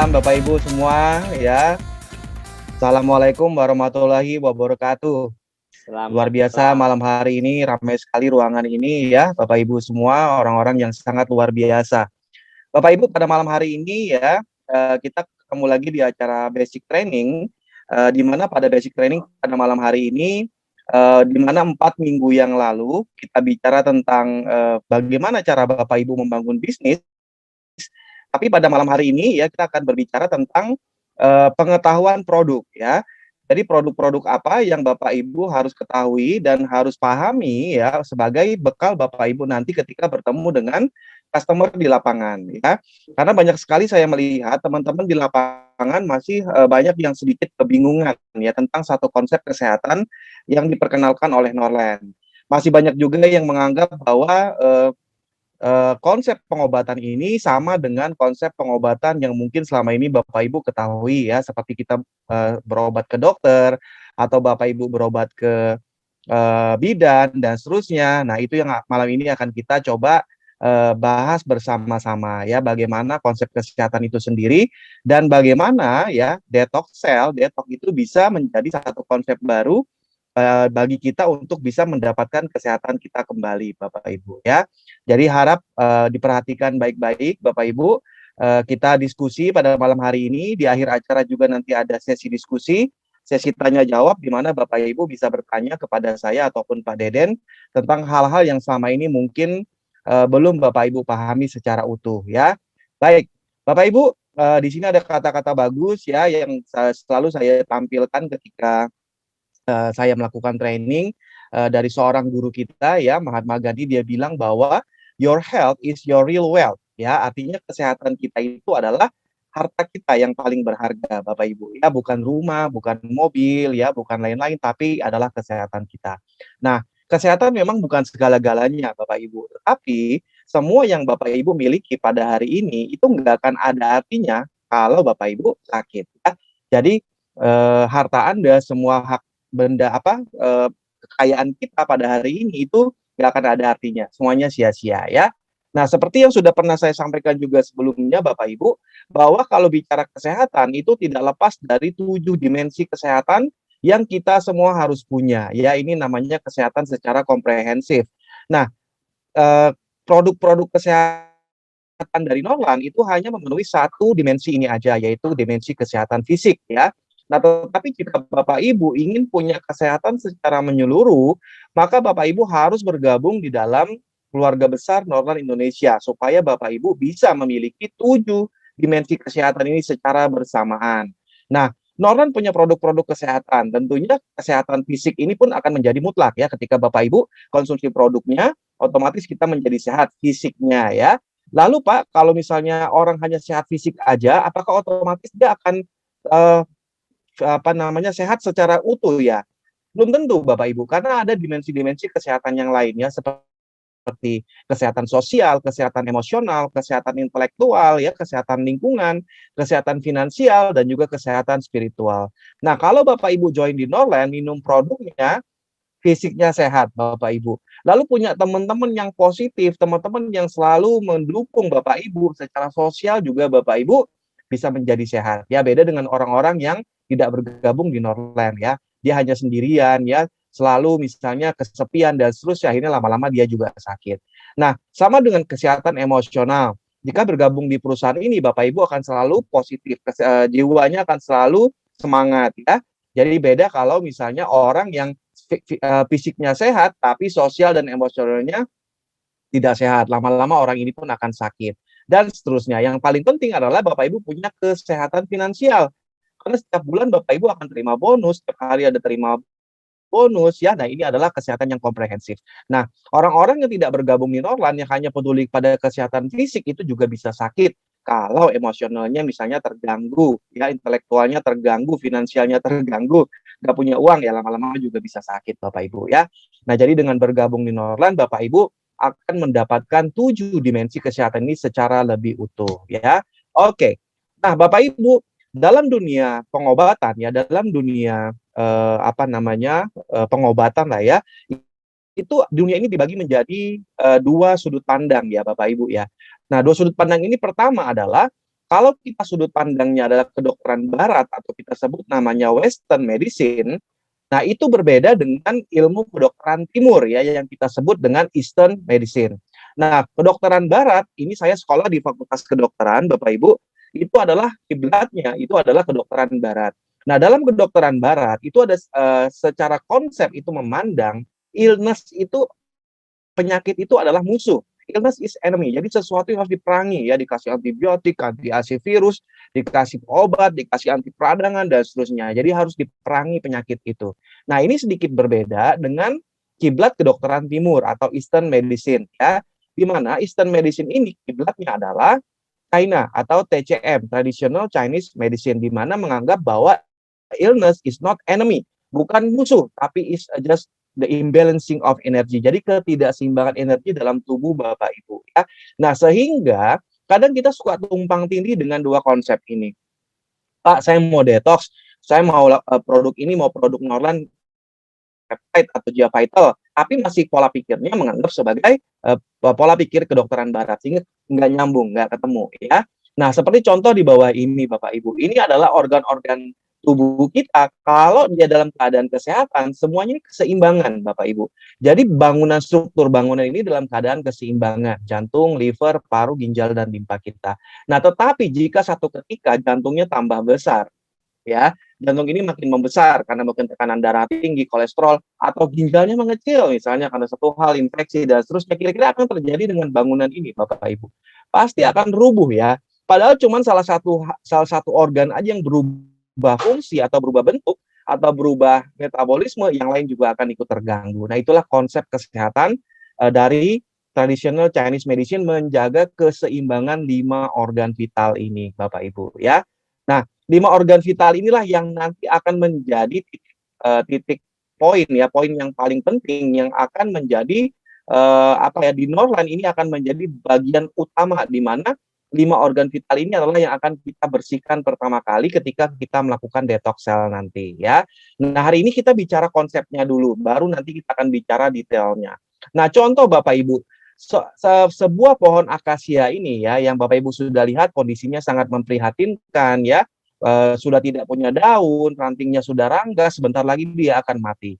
malam Bapak Ibu semua ya. Assalamualaikum warahmatullahi wabarakatuh. Luar Selamat biasa malam. malam hari ini ramai sekali ruangan ini ya Bapak Ibu semua, orang-orang yang sangat luar biasa. Bapak Ibu pada malam hari ini ya kita ketemu lagi di acara Basic Training, di mana pada Basic Training pada malam hari ini di mana 4 minggu yang lalu kita bicara tentang bagaimana cara Bapak Ibu membangun bisnis. Tapi pada malam hari ini ya kita akan berbicara tentang pengetahuan produk ya. Jadi produk-produk apa yang Bapak Ibu harus ketahui dan harus pahami ya sebagai bekal Bapak Ibu nanti ketika bertemu dengan customer di lapangan ya. Karena banyak sekali saya melihat teman-teman di lapangan masih banyak yang sedikit kebingungan ya tentang satu konsep kesehatan yang diperkenalkan oleh Norland. Masih banyak juga yang menganggap bahwa konsep pengobatan ini sama dengan konsep pengobatan yang mungkin selama ini Bapak Ibu ketahui ya, seperti kita berobat ke dokter atau Bapak Ibu berobat ke bidan dan seterusnya. Nah, itu yang malam ini akan kita coba bahas bersama-sama ya, bagaimana konsep kesehatan itu sendiri dan bagaimana ya detox itu bisa menjadi satu konsep baru bagi kita untuk bisa mendapatkan kesehatan kita kembali, Bapak Ibu ya. Jadi harap diperhatikan baik-baik, Bapak Ibu. Kita diskusi pada malam hari ini. Di akhir acara juga nanti ada sesi diskusi, sesi tanya jawab, di mana Bapak Ibu bisa bertanya kepada saya ataupun Pak Deden tentang hal-hal yang selama ini mungkin belum Bapak Ibu pahami secara utuh ya. Baik, Bapak Ibu, di sini ada kata-kata bagus ya yang selalu saya tampilkan ketika saya melakukan training dari seorang guru kita ya, Mahatma Gandhi. Dia bilang bahwa your health is your real wealth ya, artinya kesehatan kita itu adalah harta kita yang paling berharga Bapak Ibu ya, bukan rumah, bukan mobil ya, bukan lain-lain, tapi adalah kesehatan kita. Nah, kesehatan memang bukan segala-galanya Bapak Ibu, tetapi semua yang Bapak Ibu miliki pada hari ini itu nggak akan ada artinya kalau Bapak Ibu sakit ya. Jadi harta Anda, semua hak benda kekayaan kita pada hari ini itu nggak akan ada artinya, semuanya sia-sia ya. Nah, seperti yang sudah pernah saya sampaikan juga sebelumnya Bapak Ibu, bahwa kalau bicara kesehatan itu tidak lepas dari 7 dimensi kesehatan yang kita semua harus punya. Ya, ini namanya kesehatan secara komprehensif. Nah, eh, produk-produk kesehatan dari Norlan itu hanya memenuhi satu dimensi ini aja, yaitu dimensi kesehatan fisik ya. Nah, tetapi jika Bapak Ibu ingin punya kesehatan secara menyeluruh, maka Bapak Ibu harus bergabung di dalam keluarga besar Norlan Indonesia supaya Bapak Ibu bisa memiliki 7 dimensi kesehatan ini secara bersamaan. Nah, Norlan punya produk-produk kesehatan. Tentunya kesehatan fisik ini pun akan menjadi mutlak ya ketika Bapak Ibu konsumsi produknya, otomatis kita menjadi sehat fisiknya ya. Lalu Pak, kalau misalnya orang hanya sehat fisik aja, apakah otomatis dia akan uh, sehat secara utuh ya? Belum tentu Bapak Ibu, karena ada dimensi-dimensi kesehatan yang lainnya seperti kesehatan sosial, kesehatan emosional, kesehatan intelektual, ya, kesehatan lingkungan, kesehatan finansial, dan juga kesehatan spiritual. Nah, kalau Bapak Ibu join di Norland, minum produknya, fisiknya sehat Bapak Ibu. Lalu punya teman-teman yang positif, teman-teman yang selalu mendukung Bapak Ibu secara sosial juga Bapak Ibu bisa menjadi sehat. Ya, beda dengan orang-orang yang tidak bergabung di Norland ya. Dia hanya sendirian ya, selalu misalnya kesepian dan seterusnya, akhirnya lama-lama dia juga sakit. Nah, sama dengan kesehatan emosional. Jika bergabung di perusahaan ini, Bapak Ibu akan selalu positif, jiwanya akan selalu semangat ya. Jadi beda kalau misalnya orang yang fisiknya sehat, tapi sosial dan emosionalnya tidak sehat. Lama-lama orang ini pun akan sakit. Dan seterusnya. Yang paling penting adalah Bapak Ibu punya kesehatan finansial. Karena setiap bulan Bapak Ibu akan terima bonus, setiap hari ada terima bonus ya. Nah, ini adalah kesehatan yang komprehensif. Nah, orang-orang yang tidak bergabung di Norland yang hanya peduli pada kesehatan fisik itu juga bisa sakit kalau emosionalnya misalnya terganggu, ya intelektualnya terganggu, finansialnya terganggu, nggak punya uang ya lama-lama juga bisa sakit Bapak Ibu ya. Nah, jadi dengan bergabung di Norland Bapak Ibu akan mendapatkan 7 dimensi kesehatan ini secara lebih utuh ya. Oke. Nah, Bapak Ibu, dalam dunia pengobatan ya, dalam dunia pengobatan lah ya, itu dunia ini dibagi menjadi 2 sudut pandang ya Bapak Ibu ya. Nah, 2 sudut pandang ini pertama adalah kalau kita sudut pandangnya adalah kedokteran barat atau kita sebut namanya Western medicine, nah itu berbeda dengan ilmu kedokteran timur ya yang kita sebut dengan Eastern medicine. Nah, kedokteran barat ini saya sekolah di Fakultas Kedokteran, Bapak Ibu, itu adalah kiblatnya, itu adalah kedokteran barat. Nah, dalam kedokteran barat itu ada secara konsep itu memandang illness itu, penyakit itu adalah musuh. Illness is enemy. Jadi sesuatu yang harus diperangi ya, dikasih antibiotik, dikasih virus, dikasih obat, dikasih anti peradangan dan seterusnya. Jadi harus diperangi penyakit itu. Nah, ini sedikit berbeda dengan kiblat kedokteran timur atau Eastern medicine ya. Di mana Eastern medicine ini kiblatnya adalah China atau TCM, Traditional Chinese Medicine, di mana menganggap bahwa illness is not enemy, bukan musuh, tapi is just the imbalancing of energy. Jadi ketidakseimbangan energi dalam tubuh Bapak Ibu ya. Nah, sehingga kadang kita suka tumpang tindih dengan dua konsep ini. Pak, saya mau detox, saya mau produk ini, mau produk Norlan peptide atau Gia Vital, tapi masih pola pikirnya menganggap sebagai pola pikir kedokteran barat, sehingga nggak nyambung, nggak ketemu ya. Nah, seperti contoh di bawah ini Bapak Ibu, ini adalah organ-organ tubuh kita, kalau dia dalam keadaan kesehatan, semuanya ini keseimbangan Bapak Ibu. Jadi bangunan, struktur bangunan ini dalam keadaan keseimbangan, jantung, liver, paru, ginjal, dan limpa kita. Nah, tetapi jika satu ketika jantungnya tambah besar, ya, jantung ini makin membesar karena mungkin tekanan darah tinggi, kolesterol, atau ginjalnya mengecil misalnya karena satu hal infeksi dan seterusnya, kira-kira apa yang terjadi dengan bangunan ini Bapak Ibu? Pasti akan rubuh ya. Padahal cuma salah satu organ aja yang berubah fungsi atau berubah bentuk atau berubah metabolisme, yang lain juga akan ikut terganggu. Nah, itulah konsep kesehatan dari traditional Chinese medicine, menjaga keseimbangan 5 organ vital ini Bapak Ibu ya. Nah, 5 organ vital inilah yang nanti akan menjadi titik poin ya, poin yang paling penting yang akan menjadi di Norlan ini akan menjadi bagian utama, di mana 5 organ vital ini adalah yang akan kita bersihkan pertama kali ketika kita melakukan detox sel nanti ya. Nah, hari ini kita bicara konsepnya dulu, baru nanti kita akan bicara detailnya. Nah, contoh Bapak Ibu, sebuah pohon akasia ini ya, yang Bapak Ibu sudah lihat kondisinya sangat memprihatinkan ya, sudah tidak punya daun, rantingnya sudah ranggas, sebentar lagi dia akan mati.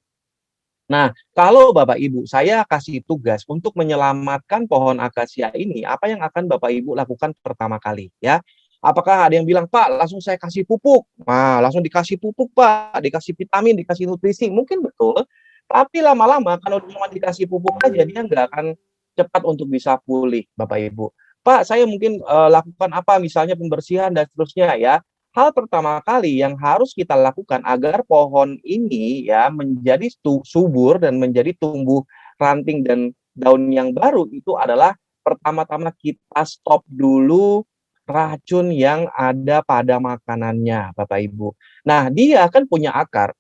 Nah, kalau Bapak Ibu, saya kasih tugas untuk menyelamatkan pohon akasia ini, apa yang akan Bapak Ibu lakukan pertama kali ya? Apakah ada yang bilang, Pak, langsung saya kasih pupuk? Nah, langsung dikasih pupuk, Pak, dikasih vitamin, dikasih nutrisi, mungkin betul. Tapi lama-lama kalau cuma dikasih pupuk aja, dia nggak akan cepat untuk bisa pulih, Bapak Ibu. Pak, saya mungkin lakukan apa, misalnya pembersihan dan seterusnya ya. Hal pertama kali yang harus kita lakukan agar pohon ini ya menjadi subur dan menjadi tumbuh ranting dan daun yang baru, itu adalah pertama-tama kita stop dulu racun yang ada pada makanannya, Bapak Ibu. Nah, dia kan punya akar.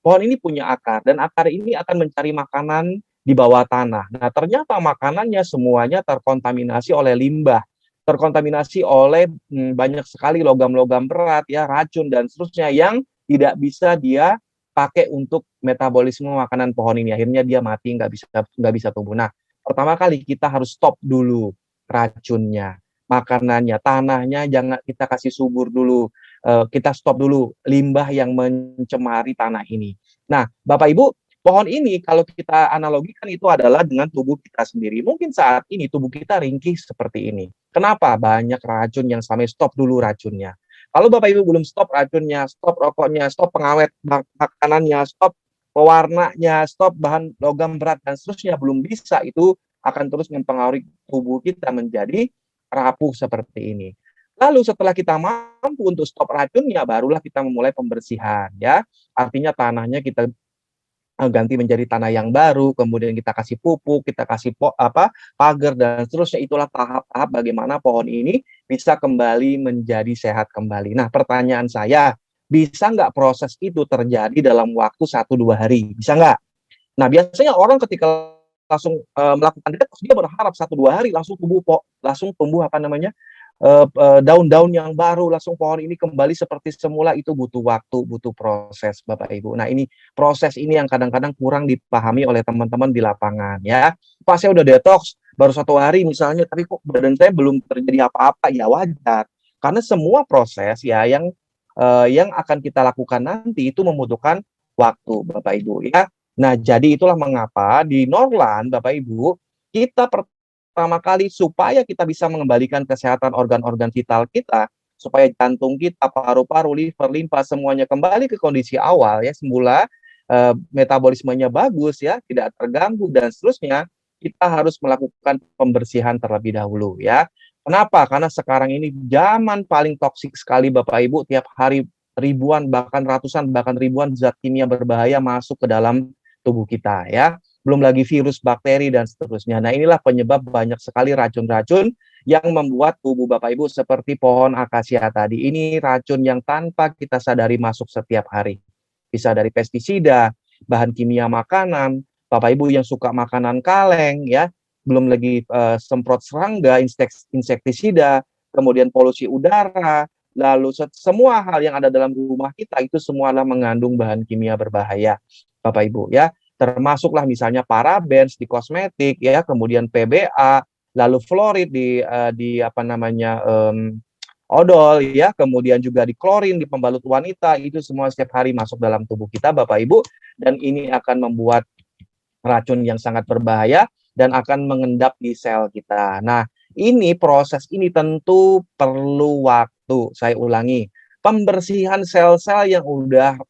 Pohon ini punya akar dan akar ini akan mencari makanan di bawah tanah. Nah, ternyata makanannya semuanya terkontaminasi oleh limbah, terkontaminasi oleh banyak sekali logam-logam berat ya, racun dan seterusnya, yang tidak bisa dia pakai untuk metabolisme makanan pohon ini. Akhirnya dia mati, nggak bisa tumbuh. Nah, pertama kali kita harus stop dulu racunnya, makanannya, tanahnya jangan kita kasih subur dulu. Kita stop dulu limbah yang mencemari tanah ini. Nah, Bapak Ibu, pohon ini kalau kita analogikan itu adalah dengan tubuh kita sendiri. Mungkin saat ini tubuh kita ringkih seperti ini. Kenapa? Banyak racun yang sampai stop dulu racunnya. Kalau Bapak Ibu belum stop racunnya, stop rokoknya, stop pengawet makanannya, stop pewarnanya, stop bahan logam berat dan seterusnya, belum bisa, itu akan terus mempengaruhi tubuh kita menjadi rapuh seperti ini. Lalu setelah kita mampu untuk stop racunnya, barulah kita memulai pembersihan ya. Artinya tanahnya kita ganti menjadi tanah yang baru, kemudian kita kasih pupuk, kita kasih pagar dan seterusnya. Itulah tahap-tahap bagaimana pohon ini bisa kembali menjadi sehat kembali. Nah, pertanyaan saya, bisa nggak proses itu terjadi dalam waktu 1-2 hari? Bisa nggak? Nah, biasanya orang ketika langsung melakukan detox, dia berharap 1-2 hari langsung tumbuh daun-daun yang baru, langsung pohon ini kembali seperti semula. Itu butuh waktu, butuh proses Bapak Ibu. Nah, ini proses ini yang kadang-kadang kurang dipahami oleh teman-teman di lapangan ya. Pak, saya udah detox baru 1 hari misalnya, tapi kok badan saya belum terjadi apa-apa, ya wajar. Karena semua proses ya yang akan kita lakukan nanti itu membutuhkan waktu, Bapak Ibu ya. Nah, jadi itulah mengapa di Norlan, Bapak Ibu, kita pertama kali supaya kita bisa mengembalikan kesehatan organ-organ vital kita, supaya jantung kita, paru-paru, liver, limpa semuanya kembali ke kondisi awal ya, semula metabolismenya bagus ya, tidak terganggu dan seterusnya, kita harus melakukan pembersihan terlebih dahulu ya. Kenapa? Karena sekarang ini zaman paling toksik sekali Bapak Ibu, tiap hari ribuan bahkan ratusan bahkan ribuan zat kimia berbahaya masuk ke dalam tubuh kita ya. Belum lagi virus, bakteri dan seterusnya. Nah, inilah penyebab banyak sekali racun-racun yang membuat tubuh Bapak Ibu seperti pohon akasia tadi. Ini racun yang tanpa kita sadari masuk setiap hari. Bisa dari pestisida, bahan kimia makanan, Bapak Ibu yang suka makanan kaleng ya, belum lagi semprot serangga, insektisida, kemudian polusi udara, lalu semua hal yang ada dalam rumah kita itu semua adalah mengandung bahan kimia berbahaya, Bapak Ibu ya. Termasuklah misalnya parabens di kosmetik ya, kemudian PBA, lalu fluorid di apa namanya odol ya, kemudian juga di klorin di pembalut wanita, itu semua setiap hari masuk dalam tubuh kita Bapak Ibu, dan ini akan membuat racun yang sangat berbahaya dan akan mengendap di sel kita. Nah, ini proses ini tentu perlu waktu. Saya ulangi, pembersihan sel-sel yang udah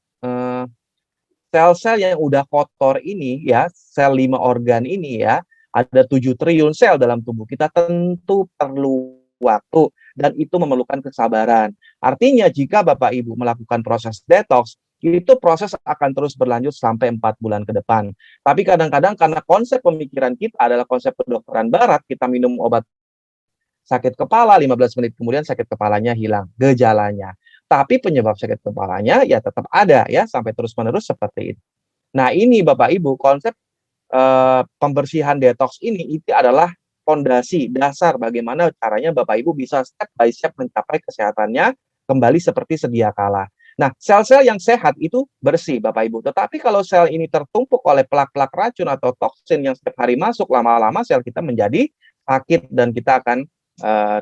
sel-sel yang udah kotor ini ya, sel 5 organ ini ya, ada 7 triliun sel dalam tubuh kita, tentu perlu waktu dan itu memerlukan kesabaran. Artinya jika Bapak Ibu melakukan proses detox, itu proses akan terus berlanjut sampai 4 bulan ke depan. Tapi kadang-kadang karena konsep pemikiran kita adalah konsep kedokteran barat, kita minum obat sakit kepala, 15 menit kemudian sakit kepalanya hilang, gejalanya. Tapi penyebab sakit kepalanya ya tetap ada ya, sampai terus-menerus seperti itu. Nah, ini Bapak Ibu, konsep pembersihan detox ini itu adalah fondasi dasar bagaimana caranya Bapak Ibu bisa step by step mencapai kesehatannya kembali seperti sedia kala. Nah, sel-sel yang sehat itu bersih Bapak Ibu. Tetapi kalau sel ini tertumpuk oleh plak-plak racun atau toksin yang setiap hari masuk, lama-lama sel kita menjadi sakit dan kita akan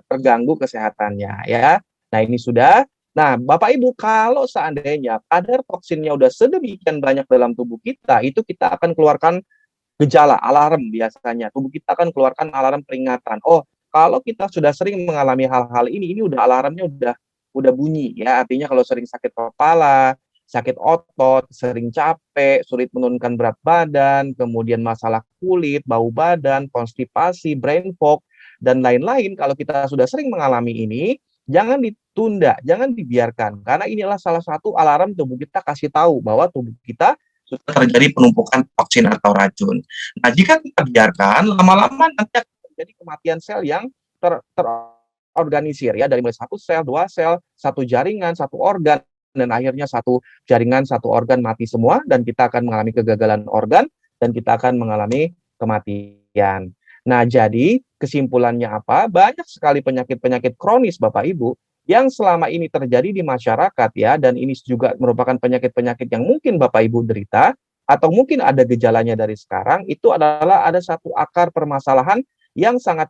terganggu kesehatannya ya. Nah, ini sudah. Nah, Bapak Ibu, kalau seandainya kadar toksinnya udah sedemikian banyak dalam tubuh kita, itu kita akan keluarkan gejala, alarm biasanya. Tubuh kita akan keluarkan alarm peringatan. Oh, kalau kita sudah sering mengalami hal-hal ini udah alarmnya udah bunyi ya. Artinya kalau sering sakit kepala, sakit otot, sering capek, sulit menurunkan berat badan, kemudian masalah kulit, bau badan, konstipasi, brain fog, dan lain-lain. Kalau kita sudah sering mengalami ini, jangan ditunda, jangan dibiarkan. Karena inilah salah satu alarm tubuh kita kasih tahu bahwa tubuh kita sudah terjadi penumpukan toksin atau racun. Nah, jika kita biarkan, lama-lama nanti akan terjadi kematian sel yang terorganisir ya, dari mulai satu sel, dua sel, satu jaringan, satu organ, dan akhirnya satu jaringan, satu organ mati semua, dan kita akan mengalami kegagalan organ, dan kita akan mengalami kematian. Nah, jadi kesimpulannya apa? Banyak sekali penyakit-penyakit kronis Bapak Ibu yang selama ini terjadi di masyarakat ya, dan ini juga merupakan penyakit-penyakit yang mungkin Bapak Ibu derita, atau mungkin ada gejalanya dari sekarang, itu adalah ada satu akar permasalahan yang sangat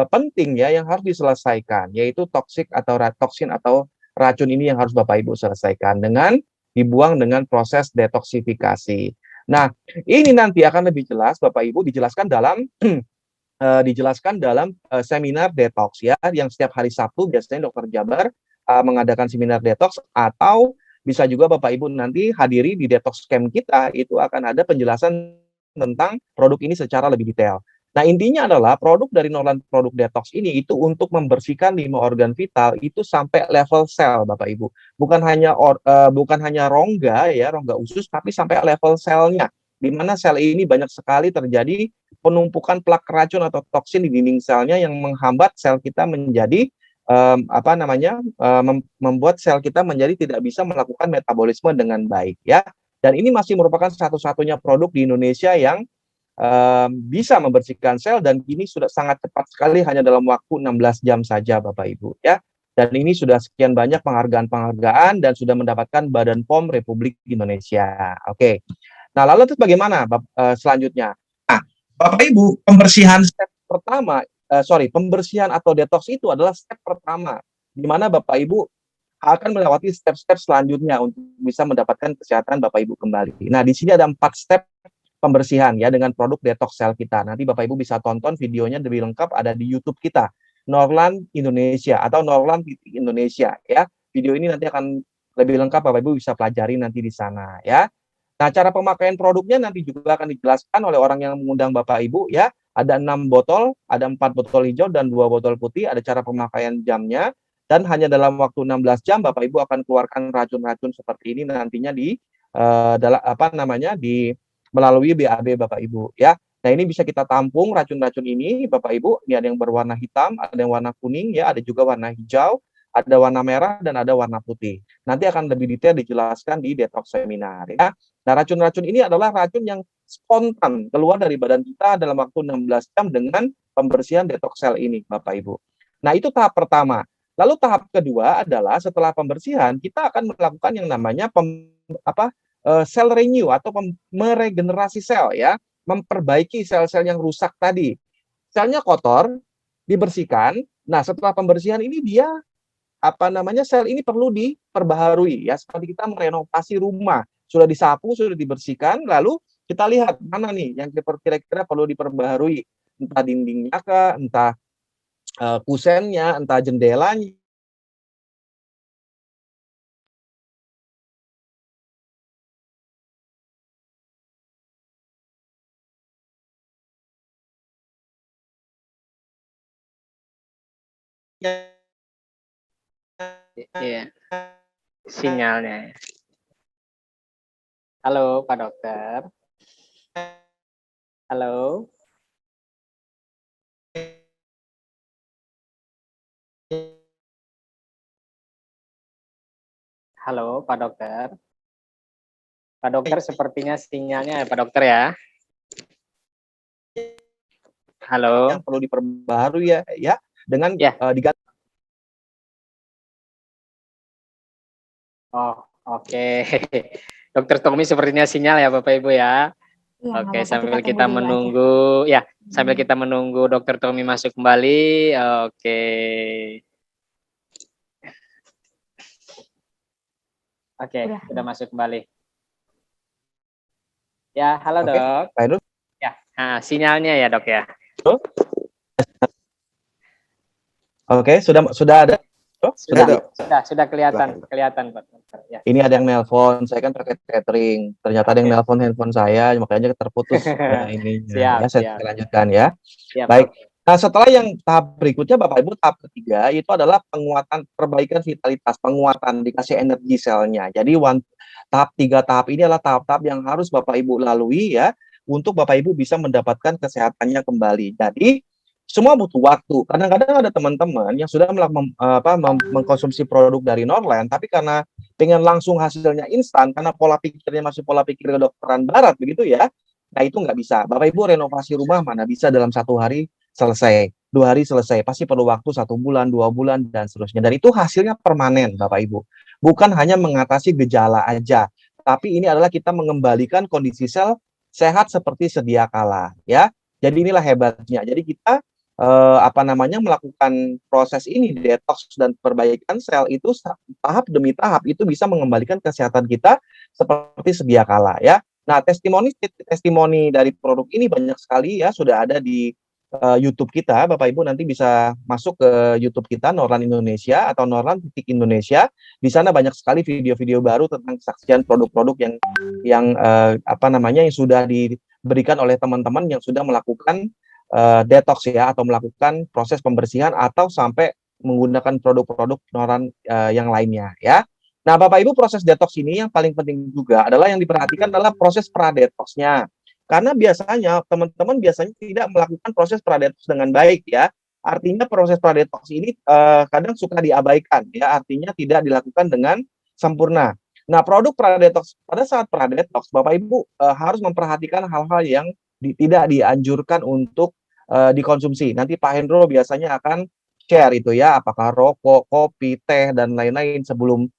penting ya, yang harus diselesaikan, yaitu toksik atau toksin atau racun ini yang harus Bapak Ibu selesaikan dengan dibuang dengan proses detoksifikasi. Nah, ini nanti akan lebih jelas Bapak Ibu dijelaskan dalam seminar detox ya, yang setiap hari Sabtu biasanya Dokter Jabar mengadakan seminar detox, atau bisa juga Bapak Ibu nanti hadiri di detox camp kita, itu akan ada penjelasan tentang produk ini secara lebih detail. Nah, intinya adalah produk dari Norlan produk detox ini itu untuk membersihkan 5 organ vital itu sampai level sel Bapak Ibu. Bukan hanya rongga ya, rongga usus, tapi sampai level selnya, di mana sel ini banyak sekali terjadi penumpukan plak racun atau toksin di dinding selnya yang menghambat sel kita menjadi membuat sel kita menjadi tidak bisa melakukan metabolisme dengan baik ya. Dan ini masih merupakan satu-satunya produk di Indonesia yang bisa membersihkan sel, dan ini sudah sangat cepat sekali, hanya dalam waktu 16 jam saja Bapak Ibu ya. Dan ini sudah sekian banyak penghargaan-penghargaan dan sudah mendapatkan Badan POM Republik Indonesia. Oke. Nah, lalu terus bagaimana selanjutnya? Nah, Bapak Ibu, pembersihan atau detox itu adalah step pertama di mana Bapak Ibu akan melewati step-step selanjutnya untuk bisa mendapatkan kesehatan Bapak Ibu kembali. Nah, di sini ada 4 step pembersihan ya dengan produk detox sel kita. Nanti Bapak Ibu bisa tonton videonya lebih lengkap ada di YouTube kita, Norlan Indonesia atau Norlan Indonesia ya. Video ini nanti akan lebih lengkap Bapak Ibu bisa pelajari nanti di sana ya. Nah, cara pemakaian produknya nanti juga akan dijelaskan oleh orang yang mengundang Bapak Ibu ya. Ada 6 botol, ada 4 botol hijau dan 2 botol putih, ada cara pemakaian jamnya, dan hanya dalam waktu 16 jam Bapak Ibu akan keluarkan racun-racun seperti ini nantinya di dalam apa namanya di melalui BAB Bapak Ibu ya. Nah, ini bisa kita tampung racun-racun ini Bapak Ibu. Ini ada yang berwarna hitam, ada yang warna kuning ya, ada juga warna hijau, ada warna merah dan ada warna putih. Nanti akan lebih detail dijelaskan di detox seminar ya. Nah, racun-racun ini adalah racun yang spontan keluar dari badan kita dalam waktu 16 jam dengan pembersihan detox sel ini, Bapak Ibu. Nah, itu tahap pertama. Lalu tahap kedua adalah setelah pembersihan, kita akan melakukan yang namanya sel renew atau meregenerasi sel ya, memperbaiki sel-sel yang rusak tadi. Selnya kotor, dibersihkan. Nah, setelah pembersihan ini dia sel ini perlu diperbaharui ya, seperti kita merenovasi rumah, sudah disapu, sudah dibersihkan, lalu kita lihat mana nih yang kira-kira perlu diperbaharui, entah dindingnya kah, entah kusennya, entah jendelanya. Iya, sinyalnya. Halo, Pak Dokter. Halo. Halo, Pak Dokter. Pak Dokter, sepertinya sinyalnya Pak Dokter ya. Halo. Yang perlu diperbaharui ya dengan ya. diganti. Oh, oke. Dokter Tommy sepertinya sinyal ya Bapak Ibu ya. Ya, oke, sambil kita menunggu aja. Ya, sambil kita menunggu Dokter Tommy masuk kembali. Oke. Oke, sudah masuk kembali. Ya, halo Dok. Ya, nah, sinyalnya ya Dok ya. Oke, sudah ada. Sudah kelihatan Pak. Ya. Ini ada yang nelpon, saya kan terkait catering. Ternyata ada yang nelpon handphone saya, makanya terputus ininya. Ya, saya lanjutkan ya. Siap, baik. Nah, setelah yang tahap berikutnya Bapak Ibu, tahap ketiga itu adalah penguatan, perbaikan vitalitas, penguatan, dikasih energi selnya. Jadi tahap 3 tahap ini adalah tahap-tahap yang harus Bapak Ibu lalui ya, untuk Bapak Ibu bisa mendapatkan kesehatannya kembali. Jadi semua butuh waktu. Kadang-kadang ada teman-teman yang sudah mengkonsumsi produk dari Norland, tapi karena pengen langsung hasilnya instan, karena pola pikirnya masih pola pikir kedokteran barat, begitu ya. Nah, itu nggak bisa. Bapak Ibu renovasi rumah mana bisa dalam 1 hari selesai, 2 hari selesai. Pasti perlu waktu 1 bulan, 2 bulan, dan seterusnya. Dan itu hasilnya permanen, Bapak Ibu. Bukan hanya mengatasi gejala aja, tapi ini adalah kita mengembalikan kondisi sel sehat seperti sedia kala, ya. Jadi inilah hebatnya. Jadi kita melakukan proses ini detox dan perbaikan sel itu tahap demi tahap itu bisa mengembalikan kesehatan kita seperti sedia kala ya. Nah, testimoni dari produk ini banyak sekali ya, sudah ada di YouTube kita. Bapak Ibu nanti bisa masuk ke YouTube kita Norlan Indonesia atau Norlan Indonesia. Di sana banyak sekali video-video baru tentang kesaksian produk-produk yang sudah diberikan oleh teman-teman yang sudah melakukan detox ya, atau melakukan proses pembersihan atau sampai menggunakan produk-produk Norlan yang lainnya ya. Nah, Bapak Ibu, proses detox ini yang paling penting juga adalah yang diperhatikan adalah proses pra-detoxnya. Karena biasanya teman-teman tidak melakukan proses pra-detox dengan baik ya. Artinya proses pra-detox ini kadang suka diabaikan ya, artinya tidak dilakukan dengan sempurna. Nah, produk pra-detox, pada saat pra-detox Bapak Ibu harus memperhatikan hal-hal yang tidak dianjurkan untuk dikonsumsi. Nanti Pak Hendro biasanya akan share itu ya, apakah rokok, kopi, teh, dan lain-lain sebelum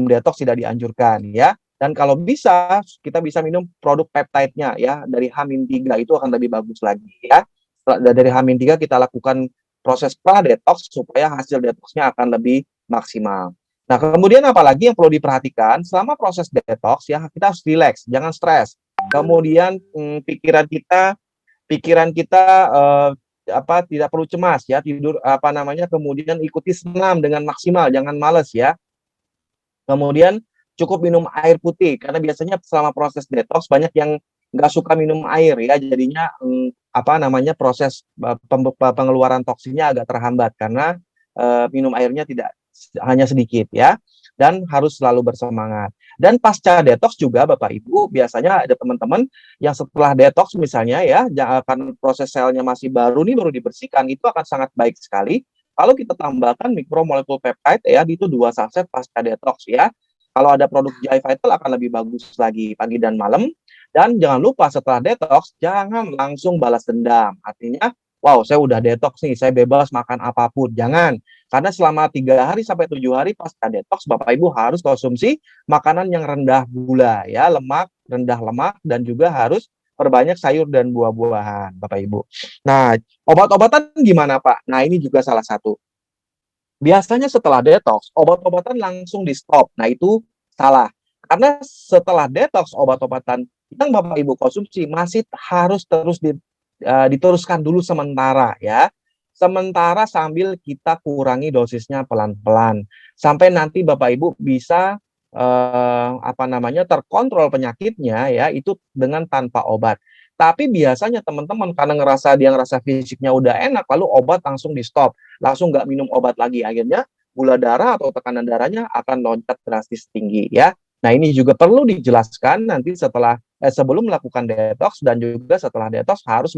detox tidak dianjurkan ya. Dan kalau bisa, kita bisa minum produk peptide-nya ya, dari H-3 itu akan lebih bagus lagi ya. Dari H-3 kita lakukan proses pra-detox supaya hasil detoksnya akan lebih maksimal. Nah, kemudian apalagi yang perlu diperhatikan selama proses detox ya, kita harus rileks, jangan stres. Kemudian pikiran kita tidak perlu cemas ya, tidur kemudian ikuti senam dengan maksimal, jangan males ya. Kemudian cukup minum air putih karena biasanya selama proses detox banyak yang nggak suka minum air ya, jadinya proses pengeluaran toksinnya agak terhambat karena minum airnya tidak hanya sedikit ya, dan harus selalu bersemangat. Dan pasca detox juga Bapak Ibu biasanya ada teman-teman yang setelah detox misalnya ya, karena proses selnya masih baru dibersihkan, itu akan sangat baik sekali kalau kita tambahkan mikromolekul peptide ya, itu 2 saset pasca detox ya. Kalau ada produk GI Vital akan lebih bagus lagi pagi dan malam. Dan jangan lupa setelah detox jangan langsung balas dendam. Artinya, wow, saya udah detox nih, saya bebas makan apapun. Jangan. Karena selama 3 hari sampai 7 hari pasca detox, Bapak Ibu harus konsumsi makanan yang rendah gula ya, rendah lemak, dan juga harus perbanyak sayur dan buah-buahan, Bapak Ibu. Nah, obat-obatan gimana, Pak? Nah, ini juga salah satu. Biasanya setelah detox, obat-obatan langsung di-stop. Nah, itu salah. Karena setelah detox, obat-obatan yang Bapak Ibu konsumsi masih harus terus diteruskan dulu sementara ya. Sementara sambil kita kurangi dosisnya pelan-pelan. Sampai nanti Bapak Ibu bisa terkontrol penyakitnya ya, itu dengan tanpa obat. Tapi biasanya teman-teman karena ngerasa fisiknya udah enak, lalu obat langsung di-stop, langsung nggak minum obat lagi. Akhirnya gula darah atau tekanan darahnya akan loncat drastis tinggi ya. Nah, ini juga perlu dijelaskan nanti sebelum melakukan detox, dan juga setelah detox harus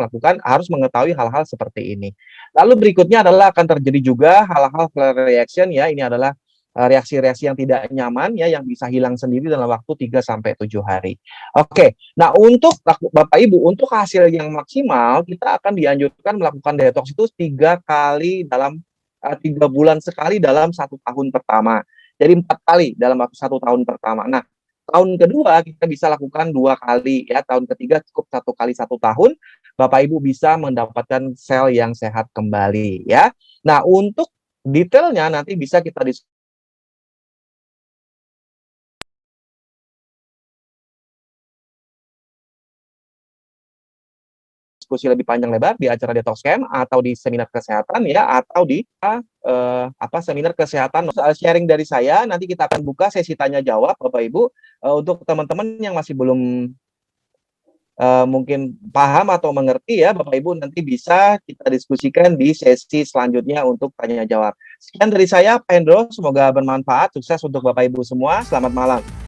mengetahui hal-hal seperti ini. Lalu berikutnya adalah akan terjadi juga hal-hal flare reaction ya. Ini adalah reaksi-reaksi yang tidak nyaman ya, yang bisa hilang sendiri dalam waktu 3 sampai 7 hari. Oke. Nah, untuk Bapak Ibu, untuk hasil yang maksimal kita akan dianjurkan melakukan detox itu 3 kali dalam 3 bulan sekali dalam 1 tahun pertama. Jadi 4 kali dalam waktu 1 tahun pertama. Nah, tahun kedua kita bisa lakukan 2 kali ya, tahun ketiga cukup 1 kali 1 tahun, Bapak Ibu bisa mendapatkan sel yang sehat kembali ya. Nah, untuk detailnya nanti bisa kita diskusi lebih panjang lebar di acara Detox Camp atau di seminar kesehatan ya, atau di seminar kesehatan. Sharing dari saya, nanti kita akan buka sesi tanya jawab Bapak Ibu. Untuk teman-teman yang masih belum mungkin paham atau mengerti ya, Bapak Ibu nanti bisa kita diskusikan di sesi selanjutnya untuk tanya jawab. Sekian dari saya, Pak Hendro, semoga bermanfaat. Sukses untuk Bapak Ibu semua. Selamat malam.